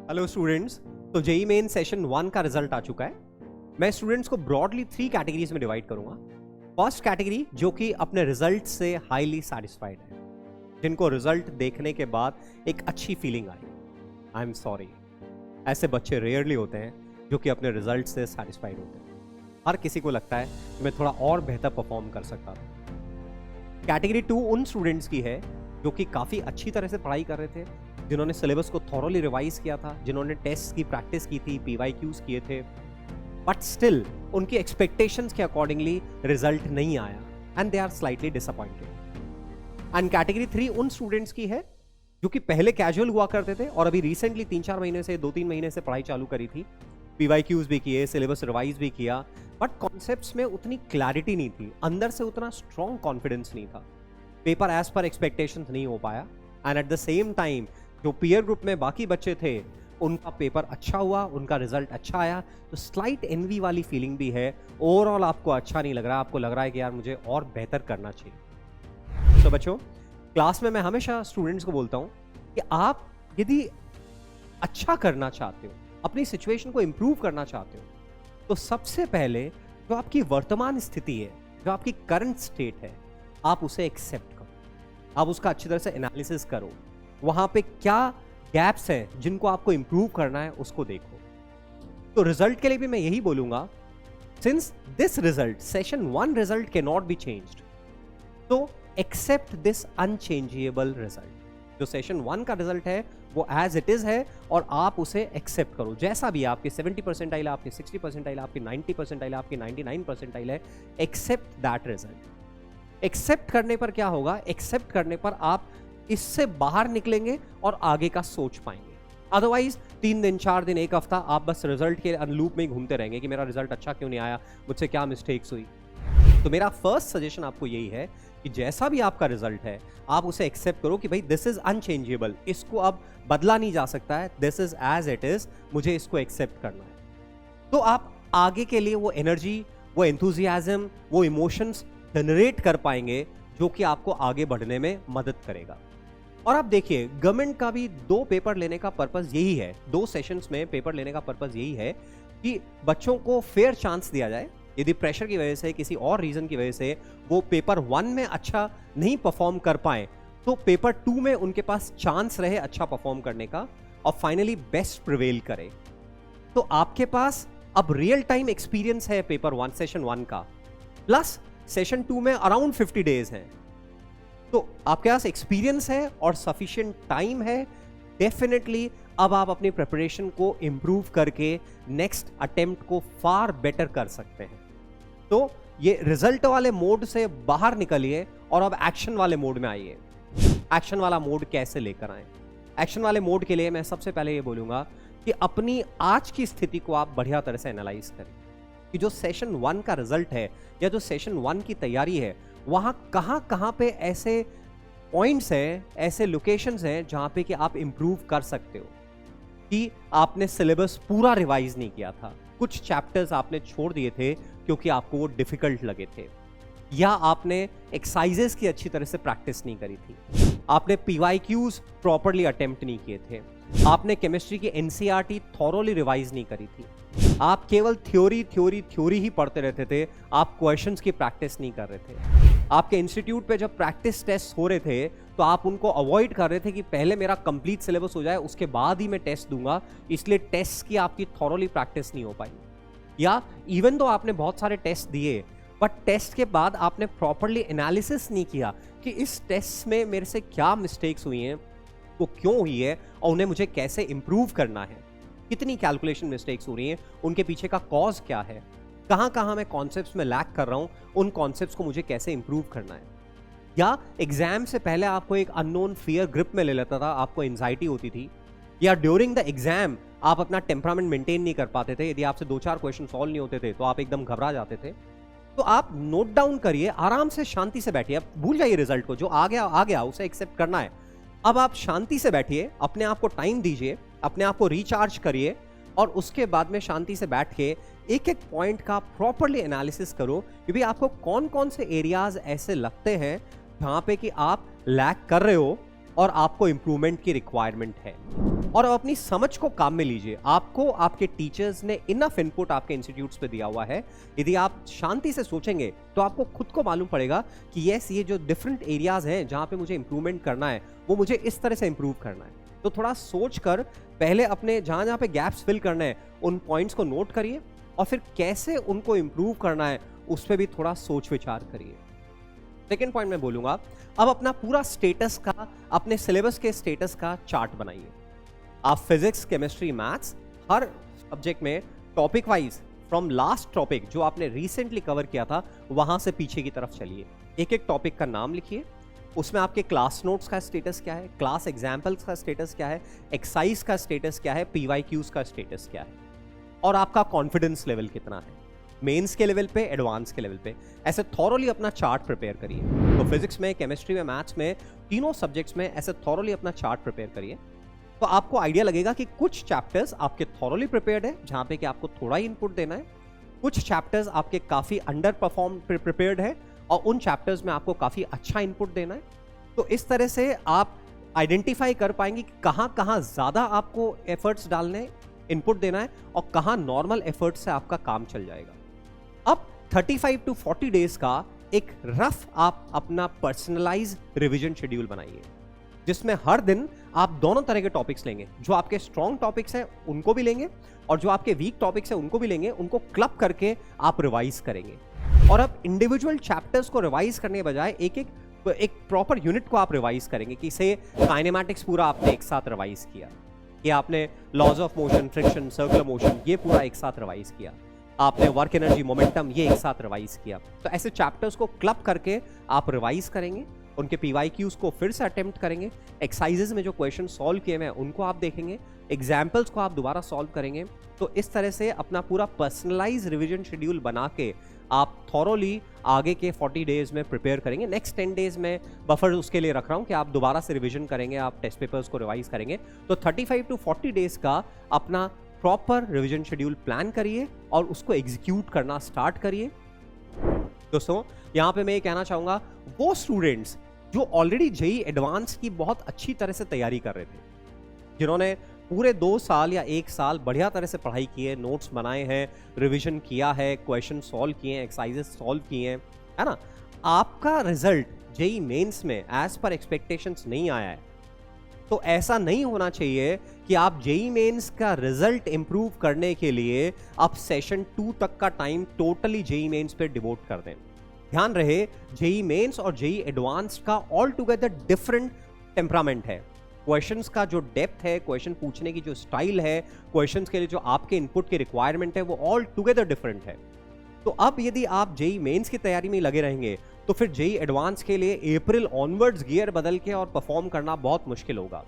Hello students. तो JEE main session 1 का result आ चुका है। मैं स्टूडेंट्स को ब्रॉडली 3 कैटेगरीज में डिवाइड करूंगा। फर्स्ट कैटेगरी जो कि अपने रिजल्ट से हाईली सेटिस्फाइड है, जिनको रिजल्ट देखने के बाद एक अच्छी feeling I. I am sorry, ऐसे बच्चे रेयरली होते हैं जो कि अपने रिजल्ट से सेटिस्फाइड होते हैं। हर किसी को लगता है कि मैं थोड़ा और बेहतर परफॉर्म कर सकता था। कैटेगरी 2 उन स्टूडेंट्स की है जो कि काफी अच्छी तरह से पढ़ाई कर रहे थे, जिन्होंने सिलेबस को थॉरोली रिवाइज किया था, जिन्होंने टेस्ट की प्रैक्टिस की थी, पीवाईक्यूज किए थे, बट स्टिल उनकी एक्सपेक्टेशंस के अकॉर्डिंगली रिजल्ट नहीं आया and they are slightly disappointed. And category 3 उन स्टूडेंट्स की है जो कि पहले कैजुअल हुआ करते थे और अभी रिसेंटली 3-4 महीने से 2-3 महीने से पढ़ाई चालू करी थी, पीवाईक्यूज भी किए, सिलेबस रिवाइज भी किया, बट कॉन्सेप्ट्स में उतनी क्लैरिटी नहीं थी, अंदर से उतना स्ट्रॉन्ग कॉन्फिडेंस नहीं था, पेपर एज पर एक्सपेक्टेशंस नहीं हो पाया। And at the same time जो पीयर ग्रुप में बाकी बच्चे थे उनका पेपर अच्छा हुआ, उनका रिजल्ट अच्छा आया, तो स्लाइट एनवी वाली फीलिंग भी है। ओवरऑल आपको अच्छा नहीं लग रहा, आपको लग रहा है कि यार मुझे और बेहतर करना चाहिए। तो बच्चों, क्लास में मैं हमेशा स्टूडेंट्स को बोलता हूं कि आप यदि अच्छा करना चाहते हो, अपनी सिचुएशन को इंप्रूव करना चाहते हो, तो सबसे पहले जो आपकी वर्तमान स्थिति है, जो आपकी करंट स्टेट है, आप उसे एक्सेप्ट करो, आप उसका अच्छी तरह से एनालिसिस करो, वहां पे क्या गैप्स हैं जिनको आपको इंप्रूव करना है उसको देखो। तो रिजल्ट के लिए भी मैं यही बोलूंगा, since this result session 1 result can not be changed, तो एक्सेप्ट दिस अनचेंजेबल रिजल्ट। जो सेशन 1 का रिजल्ट है वो एज इट इज है और आप उसे एक्सेप्ट करो, जैसा भी आपके 70 परसेंटाइल, आपके 60 परसेंटाइल, आपके 90 परसेंटाइल, आपके 99 परसेंटाइल है, एक्सेप्ट दैट रिजल्ट। एक्सेप्ट करने पर क्या होगा, एक्सेप्ट करने पर आप इससे बाहर निकलेंगे और आगे का सोच पाएंगे। अदरवाइज 3 दिन, 4 दिन, 1 हफ्ता आप बस रिजल्ट के अनलूप में ही घूमते रहेंगे कि मेरा रिजल्ट अच्छा क्यों नहीं आया, मुझसे क्या मिस्टेक्स हुई। तो मेरा फर्स्ट सजेशन आपको यही है कि जैसा भी आपका रिजल्ट है आप उसे एक्सेप्ट करो कि भाई दिस इज अनचेंजेबल, इसको अब बदला नहीं जा सकता है, this is as it is, मुझे इसको एक्सेप्ट करना है। तो आप आगे के लिए वो एनर्जी, वो एंथुजियाज्म, वो इमोशंस जनरेट कर पाएंगे जो कि आपको आगे बढ़ने में मदद करेगा। और आप देखिए, गवर्नमेंट का भी 2 पेपर लेने का पर्पस यही है, 2 सेशंस में पेपर लेने का पर्पस यही है कि बच्चों को फेयर चांस दिया जाए। यदि प्रेशर की वजह से, किसी और रीजन की वजह से वो पेपर 1 में अच्छा नहीं परफॉर्म कर पाए, तो पेपर 2 में उनके पास चांस रहे अच्छा परफॉर्म करने का और फाइनली बेस्ट प्रिवेल करे। तो आपके पास अब रियल टाइम एक्सपीरियंस है पेपर 1 सेशन 1 का, प्लस सेशन 2 में अराउंड 50 डेज हैं, तो आपके पास एक्सपीरियंस है और सफिशिएंट टाइम है। डेफिनेटली अब आप अपनी प्रिपरेशन को इंप्रूव करके नेक्स्ट अटेम्प्ट को फार बेटर कर सकते हैं। तो ये रिजल्ट वाले मोड से बाहर निकलिए और अब एक्शन वाले मोड में आइए। एक्शन वाला मोड कैसे लेकर आए? एक्शन वाले मोड के लिए मैं सबसे पहले ये बोलूंगा कि अपनी आज की स्थिति को आप बढ़िया तरह से एनालाइज करें कि जो सेशन 1 का रिजल्ट है या जो सेशन 1 की तैयारी है, वहां कहां पे ऐसे पॉइंट्स हैं, ऐसे लोकेशंस हैं जहां पे कि आप इंप्रूव कर सकते हो। कि आपने सिलेबस पूरा रिवाइज नहीं किया था, कुछ चैप्टर्स आपने छोड़ दिए थे क्योंकि आपको वो डिफिकल्ट लगे थे, या आपने एक्सरसाइजेस की अच्छी तरह से प्रैक्टिस नहीं करी थी, आपने पीवाईक्यूज प्रॉपर्ली अटेम्प्ट नहीं किए थे, आपने केमिस्ट्री की एनसीईआरटी थॉरोली रिवाइज नहीं करी थी, आप केवल थ्योरी ही पढ़ते रहते थे, आप क्वेश्चंस की प्रैक्टिस नहीं कर रहे थे। आपके इंस्टीट्यूट पे जब प्रैक्टिस टेस्ट हो रहे थे तो आप उनको अवॉइड कर रहे थे कि पहले मेरा कंप्लीट सिलेबस हो जाए, उसके बाद ही मैं टेस्ट दूंगा, इसलिए टेस्ट की आपकी थॉरोली प्रैक्टिस नहीं हो पाई। या इवन तो आपने बहुत सारे टेस्ट दिए, बट टेस्ट के बाद आपने प्रॉपर्ली एनालिसिस नहीं किया कि इस टेस्ट में मेरे से क्या मिस्टेक्स हुई हैं, वो क्यों हुई है और उन्हें मुझे कैसे इंप्रूव करना है, कितनी कैलकुलेशन मिस्टेक्स हो रही हैं, उनके पीछे का कॉज क्या है, कहां मैं कॉन्सेप्ट्स में लैक कर रहा हूं, उन कॉन्सेप्ट्स को मुझे कैसे इंप्रूव करना है। या एग्जाम से पहले आपको एक अननोन फियर ग्रिप में ले लेता था, आपको एंजाइटी होती थी, या ड्यूरिंग द एग्जाम आप अपना टेम्परामेंट मेंटेन नहीं कर पाते थे, यदि आपसे 2-4 क्वेश्चन सॉल्व नहीं होते थे तो आप एकदम घबरा जाते थे। तो आप नोट डाउन करिए, आराम से शांति से बैठिए, अब भूल जाइए रिजल्ट को, जो आ गया उसे एक्सेप्ट करना है। अब आप शांति से बैठिए, अपने आप को टाइम दीजिए, अपने आप को रिचार्ज करिए और उसके बाद में शांति से बैठ के एक एक पॉइंट का प्रॉपर्ली एनालिसिस करो कि भाई आपको कौन कौन से एरियाज ऐसे लगते हैं जहां पे कि आप लैक कर रहे हो और आपको इंप्रूवमेंट की रिक्वायरमेंट है। और अब अपनी समझ को काम में लीजिए। आपको आपके टीचर्स ने इनफ इनपुट आपके इंस्टीट्यूट्स पे दिया हुआ है। यदि आप शांति से सोचेंगे तो आपको खुद को मालूम पड़ेगा कि यस, ये जो डिफरेंट एरियाज हैं जहां पे मुझे इंप्रूवमेंट करना है वो मुझे इस तरह से इंप्रूव करना है। तो थोड़ा सोच कर पहले अपने जहां जहां पे गैप्स फिल करने हैं उन पॉइंट्स को नोट करिए और फिर कैसे उनको इंप्रूव करना है उस पर भी थोड़ा सोच विचार करिए। सेकेंड पॉइंट मैं बोलूंगा, अब अपना पूरा स्टेटस का, अपने सिलेबस के स्टेटस का चार्ट बनाइए। आप फिजिक्स, केमिस्ट्री, मैथ्स हर सब्जेक्ट में topic wise from last topic जो आपने रिसेंटली कवर किया था वहां से पीछे की तरफ चलिए। एक एक टॉपिक का नाम लिखिए, उसमें आपके क्लास नोट्स का स्टेटस क्या है, क्लास एग्जाम्पल्स का स्टेटस क्या है, एक्सरसाइज का स्टेटस क्या है, पीवाईक्यूज का स्टेटस क्या है और आपका कॉन्फिडेंस लेवल कितना है, मेंस के लेवल पे, एडवांस के लेवल पे। ऐसे थॉरोली अपना चार्ट प्रिपेयर करिए। तो फिजिक्स में, केमिस्ट्री में, मैथ्स में, तीनों सब्जेक्ट्स में ऐसे थॉरोली अपना चार्ट प्रिपेयर करिए। तो आपको आइडिया लगेगा कि कुछ चैप्टर्स आपके थॉरोली प्रिपेयर्ड है जहां पे कि आपको थोड़ा ही इनपुट देना है, कुछ चैप्टर्स आपके काफी अंडर परफॉर्म प्रिपेयर्ड है और उन चैप्टर्स में आपको काफी अच्छा इनपुट देना है। तो इस तरह से आप आइडेंटिफाई कर पाएंगे कि कहां कहां ज्यादा आपको एफर्ट्स डालने, इनपुट देना है और कहां नॉर्मल एफर्ट्स से आपका काम चल जाएगा। अब 35 to 40 डेज का एक रफ आप अपना पर्सनलाइज रिवीजन शेड्यूल बनाइए, जिसमें हर दिन आप दोनों तरह के टॉपिक्स लेंगे। जो आपके स्ट्रॉन्ग टॉपिक्स हैं उनको भी लेंगे और जो आपके वीक टॉपिक्स हैं उनको भी लेंगे। उनको क्लब करके आप रिवाइज करेंगे। और अब इंडिविजुअल चैप्टर्स को रिवाइज करने के बजाय एक प्रॉपर यूनिट को आप रिवाइज करेंगे कि से काइनेमैटिक्स पूरा आपने एक साथ रिवाइज किया, कि आपने laws of motion, friction, circular motion ये पूरा एक साथ रिवाइज किया, आपने वर्क एनर्जी, मोमेंटम ये एक साथ रिवाइज किया। तो ऐसे चैप्टर्स को क्लब करके आप रिवाइज करेंगे, उनके पीवाईक्यूज को फिर से अटेम्प्ट करेंगे, एक्सरसाइजेस में जो क्वेश्चन सॉल्व किए हैं उनको आप देखेंगे, एग्जाम्पल्स को आप दोबारा सॉल्व करेंगे। तो इस तरह से अपना पूरा पर्सनलाइज रिवीजन शेड्यूल बना के आप थॉरोली आगे के 40 डेज में प्रिपेयर करेंगे। नेक्स्ट 10 डेज में बफर उसके लिए रख रहा हूं कि आप दोबारा से रिवीजन करेंगे, आप टेस्ट पेपर्स को रिवाइज करेंगे। तो 35 to 40 डेज का अपना प्रॉपर रिवीजन शेड्यूल प्लान करिए और उसको एग्जीक्यूट करना स्टार्ट करिए। दोस्तों, यहां पे मैं ये कहना चाहूंगा, वो स्टूडेंट्स जो ऑलरेडी जेईई एडवांस की बहुत अच्छी तरह से तैयारी कर रहे थे, जिन्होंने पूरे 2 साल या 1 साल बढ़िया तरह से पढ़ाई की है, नोट्स बनाए हैं, रिवीजन किया है, क्वेश्चन सॉल्व किए हैं, एक्सरसाइजेस सॉल्व किए हैं, है ना, आपका रिजल्ट जेईई मेंस में एज पर एक्सपेक्टेशंस नहीं आया है। तो ऐसा नहीं होना चाहिए कि आप जेईई मेंस का रिजल्ट इंप्रूव करने के लिए आप सेशन 2 तक का टाइम टोटली जेईई मेंस पे डिवोट कर दें। ध्यान रहे, जेईई मेंस और जेईई एडवांस का ऑल टुगेदर डिफरेंट टेम्परामेंट है। क्वेश्चंस का जो डेप्थ है, क्वेश्चन पूछने की जो स्टाइल है, क्वेश्चंस के लिए जो आपके इनपुट की रिक्वायरमेंट है, वो ऑल टुगेदर डिफरेंट है। तो अब यदि आप जेईई मेंस की तैयारी में लगे रहेंगे तो फिर जेईई एडवांस के लिए अप्रैल ऑनवर्ड्स गियर बदल के और परफॉर्म करना बहुत मुश्किल होगा।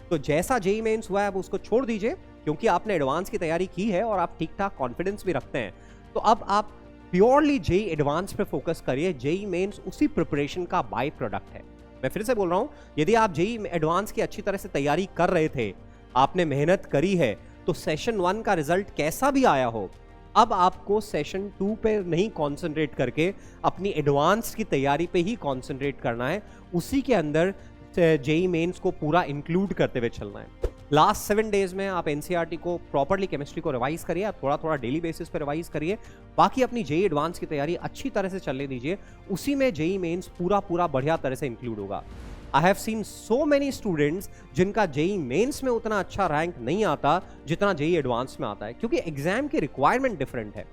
तो जैसा जेईई मेंस हुआ है अब उसको छोड़ दीजिए, क्योंकि आपने एडवांस की तैयारी की है और आप ठीक ठाक कॉन्फिडेंस भी रखते हैं। तो अब आप प्योरली जेईई एडवांस पे फोकस करिए। जेईई मेंस उसी प्रिपरेशन का बाय प्रोडक्ट है। मैं फिर से बोल रहा हूं, यदि आप जेईई एडवांस की अच्छी तरह से तैयारी कर रहे थे, आपने मेहनत करी है, तो सेशन 1 का रिजल्ट कैसा भी आया हो, अब आपको सेशन 2 पे नहीं कॉन्सेंट्रेट करके अपनी एडवांस की तैयारी पे ही कॉन्सेंट्रेट करना है। उसी के अंदर जेईई मेंस को पूरा इंक्लूड करते हुए चलना है। लास्ट 7 डेज में आप एनसीईआरटी को प्रॉपर्ली, केमिस्ट्री को रिवाइज करिए, आप थोड़ा थोड़ा डेली बेसिस पे रिवाइज करिए। बाकी अपनी जेईई एडवांस की तैयारी अच्छी तरह से चलने दीजिए, उसी में जेईई मेंस पूरा बढ़िया तरह से इंक्लूड होगा। I have seen so many students जिनका जेईई मेंस में उतना अच्छा रैंक नहीं आता जितना जेईई एडवांस में आता है, क्योंकि एग्जाम की रिक्वायरमेंट डिफरेंट है।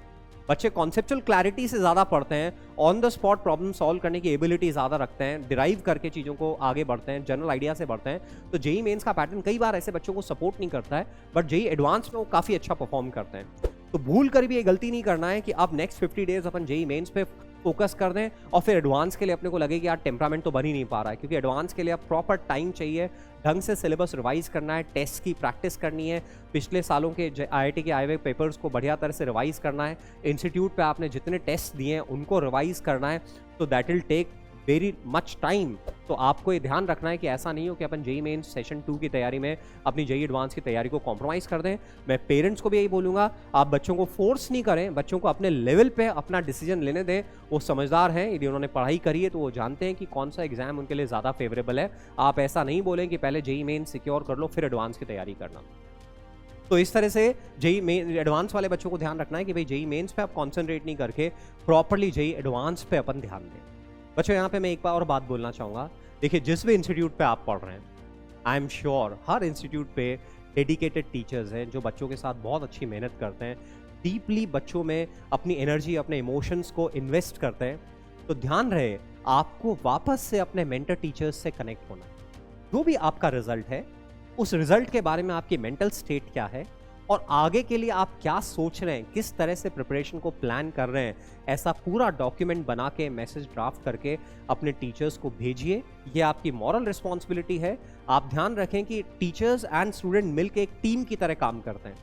बच्चे कॉन्सेप्चुअल क्लैरिटी से ज्यादा पढ़ते हैं, on the spot problem solve करने की एबिलिटी ज्यादा रखते हैं, डिराइव करके चीजों को आगे बढ़ते हैं, जनरल आइडिया से बढ़ते हैं। तो जेईई मेंस का पैटर्न कई बार ऐसे बच्चों को सपोर्ट नहीं करता है, बट जेईई एडवांस में वो काफी अच्छा परफॉर्म करते हैं। तो भूल कर भी ये गलती नहीं करना है कि आप नेक्स्ट 50 डेज अपन जेईई मेंस पे फोकस कर दें और फिर एडवांस के लिए अपने को लगे कि यार टेम्परामेंट तो बन ही नहीं पा रहा है, क्योंकि एडवांस के लिए आप प्रॉपर टाइम चाहिए, ढंग से सिलेबस रिवाइज करना है, टेस्ट की प्रैक्टिस करनी है, पिछले सालों के आईआईटी के आए हुए पेपर्स को बढ़िया तरह से रिवाइज करना है, इंस्टीट्यूट पे आपने जितने टेस्ट दिए हैं उनको रिवाइज करना है। तो that will take very much time. तो आपको ये ध्यान रखना है कि ऐसा नहीं हो कि अपन जेईई मेंस सेशन 2 की तैयारी में अपनी जेईई एडवांस की तैयारी को कॉम्प्रोमाइज कर दें। मैं पेरेंट्स को भी यही बोलूंगा, आप बच्चों को फोर्स नहीं करें, बच्चों को अपने लेवल पे अपना डिसीजन लेने दें। वो समझदार हैं, यदि उन्होंने पढ़ाई करी है तो वो जानते हैं कि कौन सा एग्जाम उनके लिए ज़्यादा फेवरेबल है। आप ऐसा नहीं बोलें कि पहले जेईई मेंस सिक्योर कर लो फिर एडवांस की तैयारी करना। तो इस तरह से जेईई मेन एडवांस वाले बच्चों को ध्यान रखना है कि भाई जेईई मेंस पे आप कंसंट्रेट नहीं करके प्रॉपर्ली जेईई एडवांस पे अपन ध्यान दें। बच्चों यहाँ पे मैं एक बार और बात बोलना चाहूँगा, देखिए जिस भी इंस्टीट्यूट पे आप पढ़ रहे हैं, I am sure her institute पे डेडिकेटेड टीचर्स हैं जो बच्चों के साथ बहुत अच्छी मेहनत करते हैं, डीपली बच्चों में अपनी एनर्जी अपने इमोशंस को इन्वेस्ट करते हैं। तो ध्यान रहे आपको वापस से अपने मेंटर टीचर्स से कनेक्ट होना है। जो भी आपका रिजल्ट है उस रिजल्ट के बारे में आपकी मेंटल स्टेट क्या है और आगे के लिए आप क्या सोच रहे हैं, किस तरह से प्रिपरेशन को प्लान कर रहे हैं, ऐसा पूरा डॉक्यूमेंट बना के मैसेज ड्राफ्ट करके अपने टीचर्स को भेजिए। ये आपकी मॉरल रिस्पॉन्सिबिलिटी है। आप ध्यान रखें कि टीचर्स एंड स्टूडेंट मिलकर एक टीम की तरह काम करते हैं।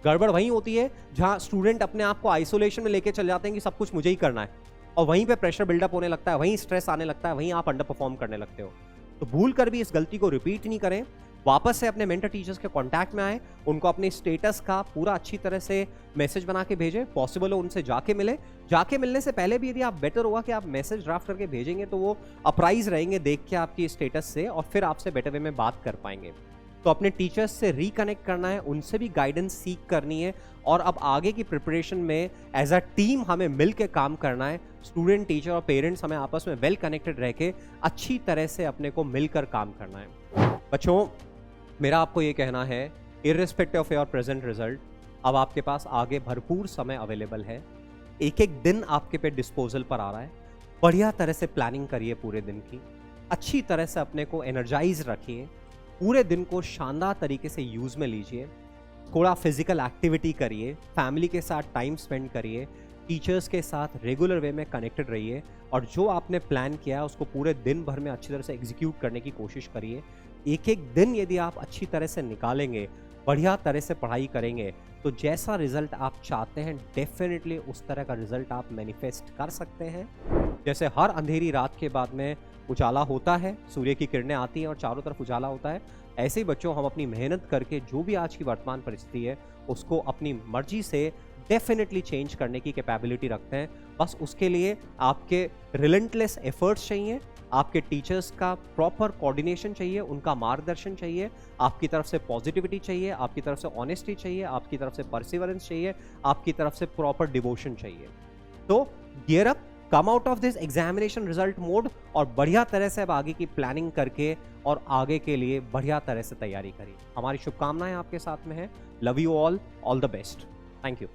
गड़बड़ वहीं होती है जहां स्टूडेंट अपने आप को आइसोलेशन में लेके चल जाते हैं कि सब कुछ मुझे ही करना है, और वहीं पे प्रेशर बिल्डअप होने लगता है, वहीं स्ट्रेस आने लगता है, वहीं आप अंडर परफॉर्म करने लगते हो। तो भूल कर भी इस गलती को रिपीट नहीं करें। वापस से अपने मेंटर टीचर्स के कांटेक्ट में आए, उनको अपने स्टेटस का पूरा अच्छी तरह से मैसेज बना के भेजें। पॉसिबल हो उनसे जाके मिले। जाके मिलने से पहले भी यदि आप बेटर होगा कि आप मैसेज ड्राफ्ट करके भेजेंगे तो वो अप्राइज रहेंगे देख के आपकी स्टेटस से, और फिर आपसे बेटर वे में बात कर पाएंगे। तो अपने टीचर्स से रिकनेक्ट करना है, उनसे भी गाइडेंस सीख करनी है, और अब आगे की प्रिपरेशन में एज अ टीम हमें मिल के काम करना है। स्टूडेंट, टीचर और पेरेंट्स हमें आपस में वेल कनेक्टेड रह के अच्छी तरह से अपने को मिलकर काम करना है। बच्चों, मेरा आपको ये कहना है, irrespective of your present result, अब आपके पास आगे भरपूर समय अवेलेबल है। एक एक दिन आपके पे डिस्पोजल पर आ रहा है। बढ़िया तरह से प्लानिंग करिए पूरे दिन की, अच्छी तरह से अपने को एनर्जाइज रखिए, पूरे दिन को शानदार तरीके से यूज़ में लीजिए। थोड़ा फिजिकल एक्टिविटी करिए, फैमिली के साथ टाइम स्पेंड करिए, टीचर्स के साथ रेगुलर वे में कनेक्टेड रहिए, और जो आपने प्लान किया है उसको पूरे दिन भर में अच्छी तरह से एग्जीक्यूट करने की कोशिश करिए। एक एक दिन यदि आप अच्छी तरह से निकालेंगे, बढ़िया तरह से पढ़ाई करेंगे, तो जैसा रिजल्ट आप चाहते हैं डेफिनेटली उस तरह का रिजल्ट आप मैनिफेस्ट कर सकते हैं। जैसे हर अंधेरी रात के बाद में उजाला होता है, सूर्य की किरणें आती हैं और चारों तरफ उजाला होता है, ऐसे ही बच्चों हम अपनी मेहनत करके जो भी आज की वर्तमान परिस्थिति है उसको अपनी मर्जी से डेफिनेटली चेंज करने की कैपेबिलिटी रखते हैं। बस उसके लिए आपके रिलेंटलेस एफर्ट्स चाहिए, आपके टीचर्स का प्रॉपर कोऑर्डिनेशन चाहिए, उनका मार्गदर्शन चाहिए, आपकी तरफ से पॉजिटिविटी चाहिए, आपकी तरफ से ऑनेस्टी चाहिए, आपकी तरफ से परसिवरेंस चाहिए, आपकी तरफ से प्रॉपर डिवोशन चाहिए। तो gear up, come out of this examination result mode, और बढ़िया तरह से अब आगे की प्लानिंग करके और आगे के लिए बढ़िया तरह से तैयारी करिए। हमारी शुभकामनाएं आपके साथ में है। Love you all the best. Thank you.